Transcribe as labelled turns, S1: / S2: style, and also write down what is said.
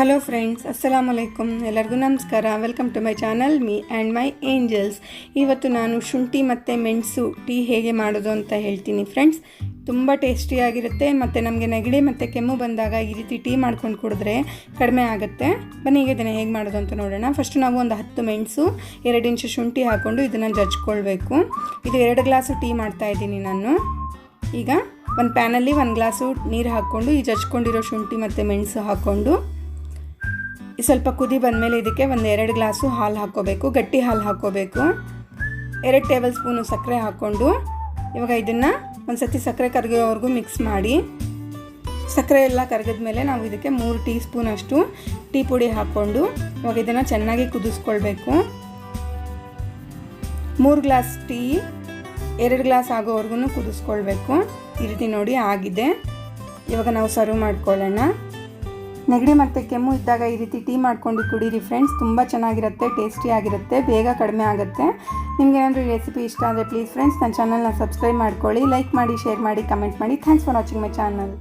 S1: Hello friends, ಅಸ್ಸಲಾಮು ಅಲೈಕುಮ್. ಎಲ್ಲರಿಗೂ ನಮಸ್ಕಾರ. Welcome to my channel me and my angels. ಇವತ್ತು ನಾನು ಶುಂಠಿ ಮತ್ತು ಮೆಣಸು ಟೀ ಹೇಗೆ ಮಾಡೋದು ಅಂತ ಹೇಳ್ತೀನಿ ಫ್ರೆಂಡ್ಸ್. ತುಂಬ ಟೇಸ್ಟಿಯಾಗಿರುತ್ತೆ ಮತ್ತು ನಮಗೆ ನೆಗಡಿ ಮತ್ತು ಕೆಮ್ಮು ಬಂದಾಗ ಈ ರೀತಿ ಟೀ ಮಾಡ್ಕೊಂಡು ಕುಡಿದ್ರೆ ಕಡಿಮೆ ಆಗುತ್ತೆ. ಬನ್ನಿ ಈಗ ಇದನ್ನು ಹೇಗೆ ಮಾಡೋದು ಅಂತ ನೋಡೋಣ. ಫಸ್ಟು ನಾವು ಒಂದು 10 ಮೆಣಸು, 2 ಇಂಚು ಶುಂಠಿ ಹಾಕ್ಕೊಂಡು ಇದನ್ನು ಜಜ್ಕೊಳ್ಬೇಕು. ಇದು 2 ಗ್ಲಾಸು ಟೀ ಮಾಡ್ತಾಯಿದ್ದೀನಿ ನಾನು. ಈಗ ಒಂದು ಪ್ಯಾನಲ್ಲಿ 1 ಗ್ಲಾಸು ನೀರು ಹಾಕ್ಕೊಂಡು ಈ ಜಜ್ಕೊಂಡಿರೋ ಶುಂಠಿ ಮತ್ತು ಮೆಣಸು ಹಾಕ್ಕೊಂಡು ಸ್ವಲ್ಪ ಕುದಿ ಬಂದಮೇಲೆ ಇದಕ್ಕೆ ಒಂದು 2 ಗ್ಲಾಸು ಹಾಲು ಹಾಕ್ಕೋಬೇಕು. ಗಟ್ಟಿ ಹಾಲು ಹಾಕ್ಕೋಬೇಕು. 2 ಟೇಬಲ್ ಸ್ಪೂನು ಸಕ್ಕರೆ ಹಾಕ್ಕೊಂಡು ಇವಾಗ ಇದನ್ನು ಒಂದು ಸತಿ ಸಕ್ಕರೆ ಕರಗೋವರೆಗೂ ಮಿಕ್ಸ್ ಮಾಡಿ, ಸಕ್ಕರೆ ಎಲ್ಲ ಕರಗಿದ ಮೇಲೆ ನಾವು ಇದಕ್ಕೆ 3 ಟೀ ಸ್ಪೂನ್ ಅಷ್ಟು ಟೀ ಪುಡಿ ಹಾಕ್ಕೊಂಡು ಇವಾಗ ಇದನ್ನು ಚೆನ್ನಾಗಿ ಕುದಿಸ್ಕೊಳ್ಬೇಕು. 3 ಗ್ಲಾಸ್ ಟೀ 2 ಗ್ಲಾಸ್ ಆಗೋವರೆಗೂ ಕುದಿಸ್ಕೊಳ್ಬೇಕು. ಈ ರೀತಿ ನೋಡಿ ಆಗಿದೆ. ಇವಾಗ ನಾವು ಸರ್ವ್ ಮಾಡ್ಕೊಳ್ಳೋಣ. ನೆಗಡಿ ಮತ್ತು ಕೆಮ್ಮು ಇದ್ದಾಗ ಈ ರೀತಿ ಟೀ ಮಾಡ್ಕೊಂಡು ಕುಡೀರಿ ಫ್ರೆಂಡ್ಸ್. ತುಂಬ ಚೆನ್ನಾಗಿರುತ್ತೆ, ಟೇಸ್ಟಿಯಾಗಿರುತ್ತೆ, ಬೇಗ ಕಡಿಮೆ ಆಗುತ್ತೆ. ನಿಮಗೇನಾದರೂ ಈ ರೆಸಿಪಿ ಇಷ್ಟ ಆದರೆ ಪ್ಲೀಸ್ ಫ್ರೆಂಡ್ಸ್ ನನ್ನ ಚಾನಲ್ನ ಸಬ್ಸ್ಕ್ರೈಬ್ ಮಾಡ್ಕೊಳ್ಳಿ, ಲೈಕ್ ಮಾಡಿ, ಶೇರ್ ಮಾಡಿ, ಕಮೆಂಟ್ ಮಾಡಿ. Thanks for watching my channel.